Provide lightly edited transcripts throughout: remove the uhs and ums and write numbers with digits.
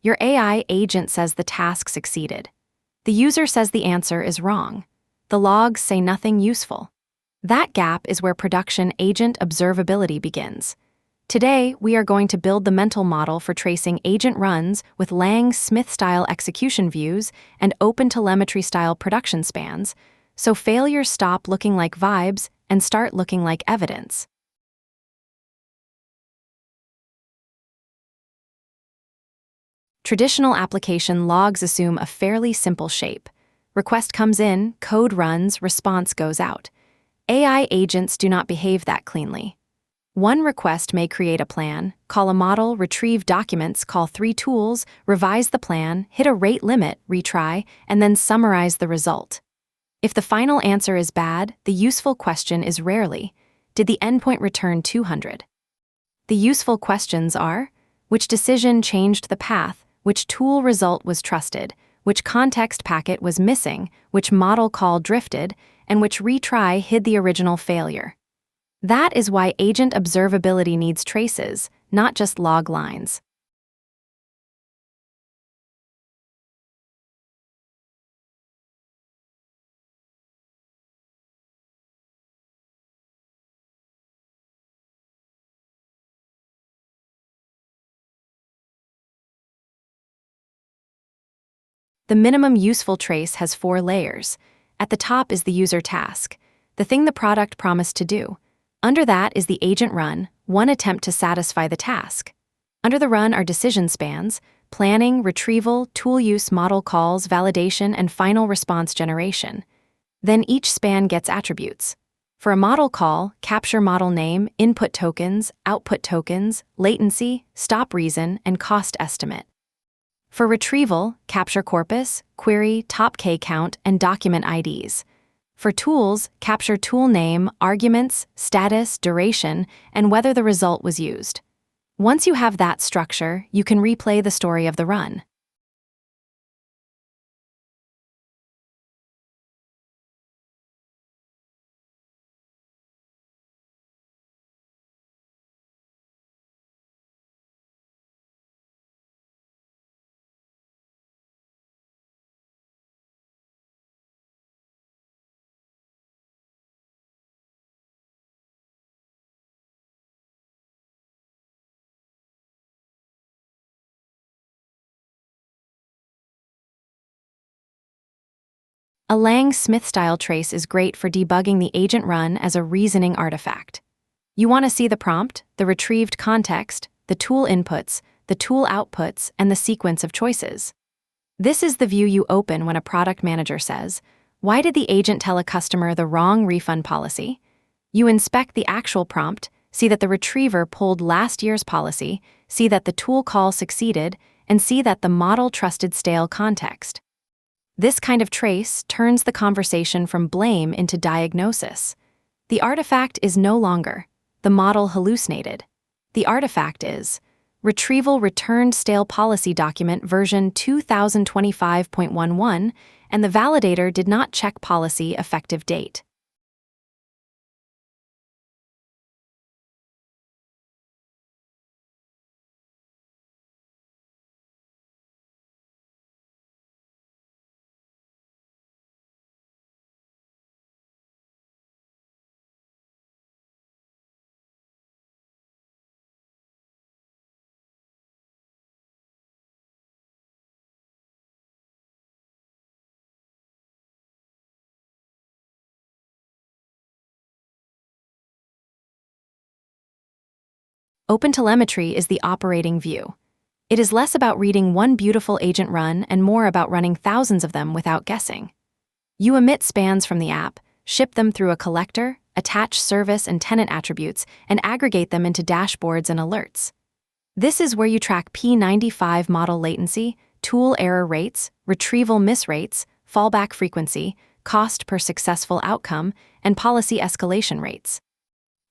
Your AI agent says the task succeeded. The user says the answer is wrong. The logs say nothing useful. That gap is where production agent observability begins. Today, we are going to build the mental model for tracing agent runs with LangSmith-style execution views and OpenTelemetry-style production spans, so failures stop looking like vibes and start looking like evidence. Traditional application logs assume a fairly simple shape. Request comes in, code runs, response goes out. AI agents do not behave that cleanly. One request may create a plan, call a model, retrieve documents, call 3 tools, revise the plan, hit a rate limit, retry, and then summarize the result. If the final answer is bad, the useful question is rarely, did the endpoint return 200? The useful questions are, which decision changed the path, which tool result was trusted, which context packet was missing, which model call drifted, and which retry hid the original failure. That is why agent observability needs traces, not just log lines. The minimum useful trace has 4 layers. At the top is the user task, the thing the product promised to do. Under that is the agent run, one attempt to satisfy the task. Under the run are decision spans, planning, retrieval, tool use, model calls, validation, and final response generation. Then each span gets attributes. For a model call, capture model name, input tokens, output tokens, latency, stop reason, and cost estimate. For retrieval, capture corpus, query, top K count, and document IDs. For tools, capture tool name, arguments, status, duration, and whether the result was used. Once you have that structure, you can replay the story of the run. A LangSmith-style trace is great for debugging the agent run as a reasoning artifact. You want to see the prompt, the retrieved context, the tool inputs, the tool outputs, and the sequence of choices. This is the view you open when a product manager says, "Why did the agent tell a customer the wrong refund policy?" You inspect the actual prompt, see that the retriever pulled last year's policy, see that the tool call succeeded, and see that the model trusted stale context. This kind of trace turns the conversation from blame into diagnosis. The artifact is no longer, the model hallucinated. The artifact is, retrieval returned stale policy document version 2025.11, and the validator did not check policy effective date. OpenTelemetry is the operating view. It is less about reading one beautiful agent run and more about running thousands of them without guessing. You emit spans from the app, ship them through a collector, attach service and tenant attributes, and aggregate them into dashboards and alerts. This is where you track P95 model latency, tool error rates, retrieval miss rates, fallback frequency, cost per successful outcome, and policy escalation rates.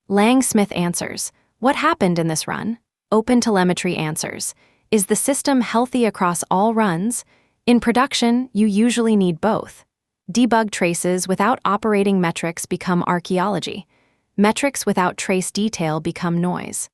LangSmith answers, what happened in this run? OpenTelemetry answers, is the system healthy across all runs? In production, you usually need both. Debug traces without operating metrics become archaeology. Metrics without trace detail become noise.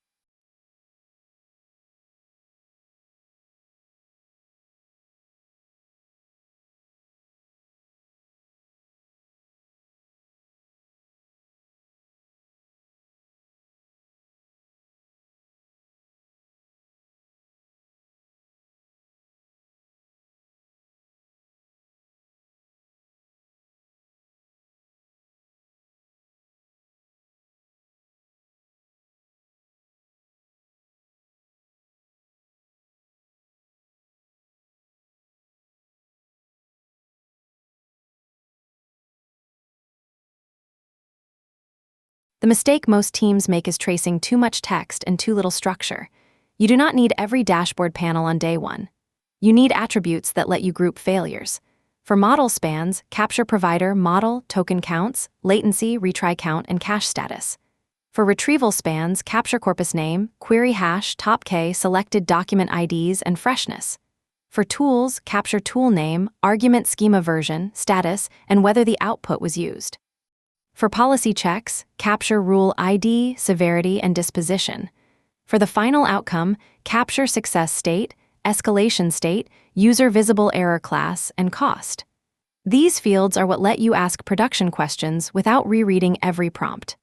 The mistake most teams make is tracing too much text and too little structure. You do not need every dashboard panel on day one. You need attributes that let you group failures. For model spans, capture provider, model, token counts, latency, retry count, and cache status. For retrieval spans, capture corpus name, query hash, top K, selected document IDs, and freshness. For tools, capture tool name, argument schema version, status, and whether the output was used. For policy checks, capture rule ID, severity, and disposition. For the final outcome, capture success state, escalation state, user visible error class, and cost. These fields are what let you ask production questions without rereading every prompt.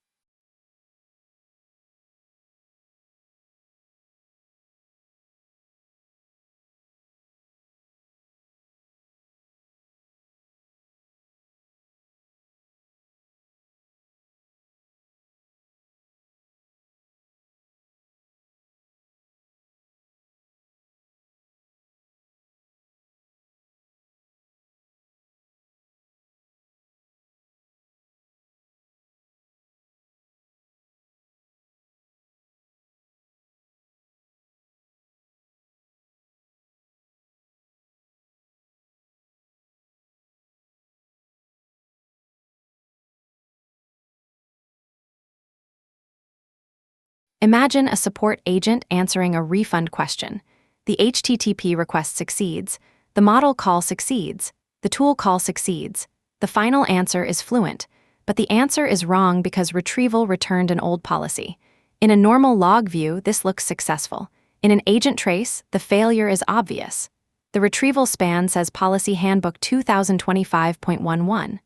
Imagine a support agent answering a refund question. The HTTP request succeeds, the model call succeeds, the tool call succeeds. The final answer is fluent, but the answer is wrong because retrieval returned an old policy. In a normal log view, this looks successful. In an agent trace, the failure is obvious. The retrieval span says Policy Handbook 2025.11.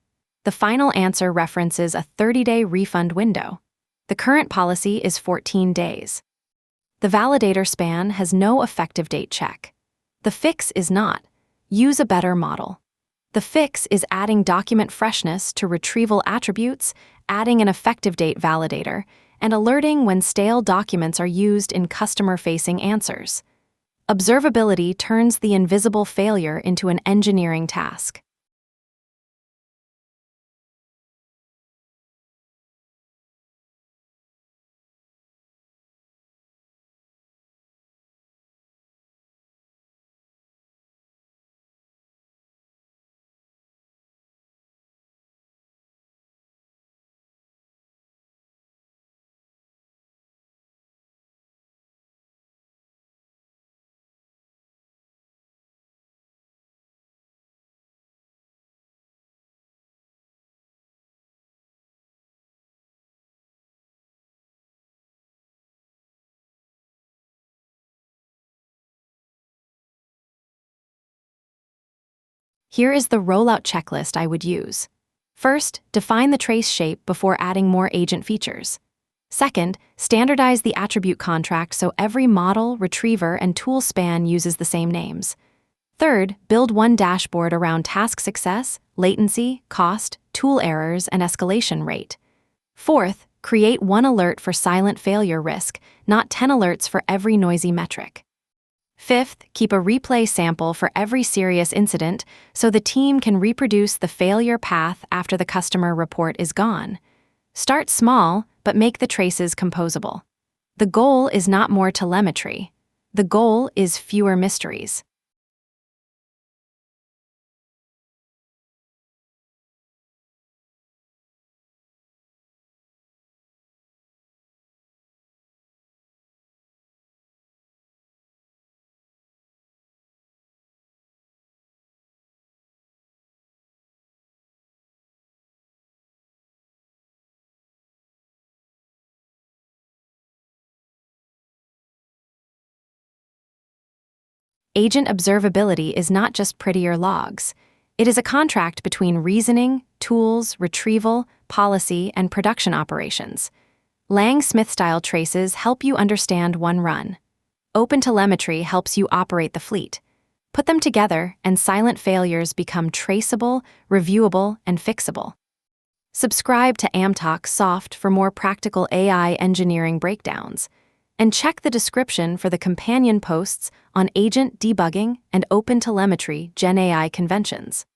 The final answer references a 30-day refund window. The current policy is 14 days. The validator span has no effective date check. The fix is not, use a better model. The fix is adding document freshness to retrieval attributes, adding an effective date validator, and alerting when stale documents are used in customer-facing answers. Observability turns the invisible failure into an engineering task. Here is the rollout checklist I would use. First, define the trace shape before adding more agent features. Second, standardize the attribute contract so every model, retriever, and tool span uses the same names. Third, build one dashboard around task success, latency, cost, tool errors, and escalation rate. Fourth, create one alert for silent failure risk, not 10 alerts for every noisy metric. Fifth, keep a replay sample for every serious incident so the team can reproduce the failure path after the customer report is gone. Start small, but make the traces composable. The goal is not more telemetry. The goal is fewer mysteries. Agent observability is not just prettier logs. It is a contract between reasoning, tools, retrieval, policy, and production operations. LangSmith-style traces help you understand one run. OpenTelemetry helps you operate the fleet. Put them together, and silent failures become traceable, reviewable, and fixable. Subscribe to AmtocSoft for more practical AI engineering breakdowns. And check the description for the companion posts on agent debugging and OpenTelemetry GenAI conventions.